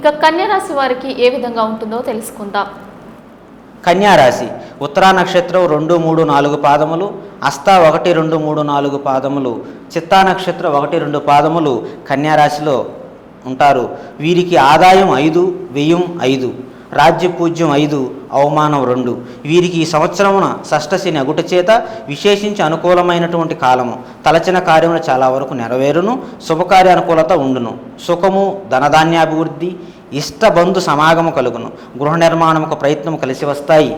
ఇక కన్యా రాశి వారికి ఏ విధంగా ఉంటుందో తెలుసుకుందాం. కన్యారాశి ఉత్తరా నక్షత్రం 2, 3, 4 పాదములు, హస్త 1, 2, 3, 4 పాదములు, చిత్తా నక్షత్రం 1, 2 పాదములు కన్యారాశిలో ఉంటారు. వీరికి ఆదాయం 5, వ్యయం 5, రాజ్యపూజ్యం 5, అవమానం 2. వీరికి ఈ సంవత్సరమున షష్ఠశని అగుట చేత విశేషించి అనుకూలమైనటువంటి కాలము. తలచిన కార్యములు చాలా వరకు నెరవేరును. శుభకార్య అనుకూలత ఉండును. సుఖము, ధనధాన్యాభివృద్ధి, ఇష్టబంధు సమాగము కలుగును. గృహ నిర్మాణముకు ప్రయత్నము కలిసి వస్తాయి.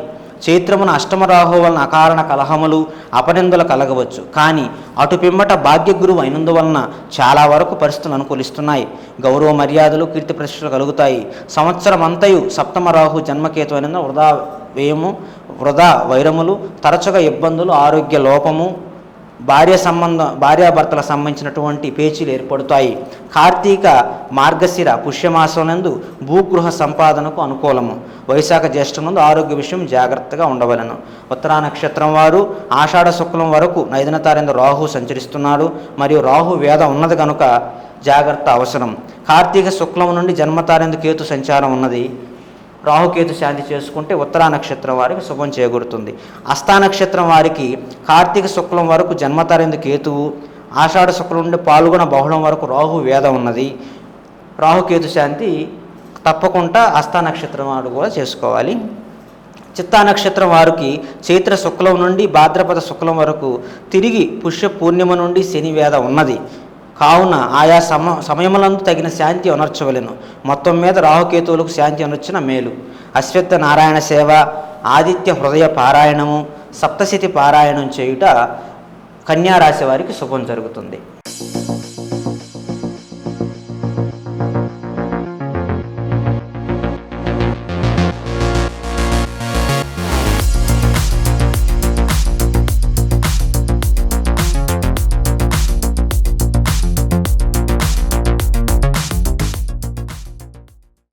చైత్రమున అష్టమ రాహు వలన అకారణ కలహములు, అపనిందలు కలగవచ్చు. కానీ అటు పిమ్మట భాగ్యగురువు అయినందువలన చాలా వరకు పరిస్థితులు అనుకూలిస్తున్నాయి. గౌరవ మర్యాదలు, కీర్తి ప్రతిష్టలు కలుగుతాయి. సంవత్సరం అంతయు సప్తమ రాహు జన్మకేతు అయిన వృధా వ్యయము, వృధా వైరములు, తరచుగా ఇబ్బందులు, ఆరోగ్య లోపము, భార్యాభర్తల సంబంధించినటువంటి పేచీలు ఏర్పడతాయి. కార్తీక మార్గశిర పుష్యమాసనందు భూగృహ సంపాదనకు అనుకూలము. వైశాఖ జ్యేష్ఠనందు ఆరోగ్య విషయం జాగ్రత్తగా ఉండవలను. ఉత్తరా నక్షత్రం వారు ఆషాఢ శుక్లం వరకు 5వ తారీఖు రాహు సంచరిస్తున్నాడు. మరియు రాహు వేద ఉన్నది కనుక జాగ్రత్త అవసరం. కార్తీక శుక్లం నుండి జన్మతారేందు కేతు సంచారం ఉన్నది. రాహుకేతు శాంతి చేసుకుంటే ఉత్తరా నక్షత్రం వారికి శుభం చేకూరుతుంది. హస్తా నక్షత్రం వారికి కార్తీక శుక్లం వరకు జన్మతారేందు కేతువు, ఆషాఢ శుక్లం నుండి పాల్గొన బహుళం వరకు రాహు వేద ఉన్నది. రాహుకేతు శాంతి తప్పకుండా హస్తా నక్షత్రం వారు కూడా చేసుకోవాలి. చిత్తా నక్షత్రం వారికి చైత్ర శుక్లం నుండి భాద్రపద శుక్లం వరకు తిరిగి పుష్య పూర్ణిమ నుండి శని వేద ఉన్నది. కావున ఆయా సమయములందు తగిన శాంతి అనర్చవలెను. మొత్తం మీద రాహుకేతువులకు శాంతి అనర్చిన మేలు. అశ్వత్థ నారాయణ సేవ, ఆదిత్య హృదయ పారాయణము, సప్తశతి పారాయణం చేయుట కన్యారాశి వారికి శుభం జరుగుతుంది.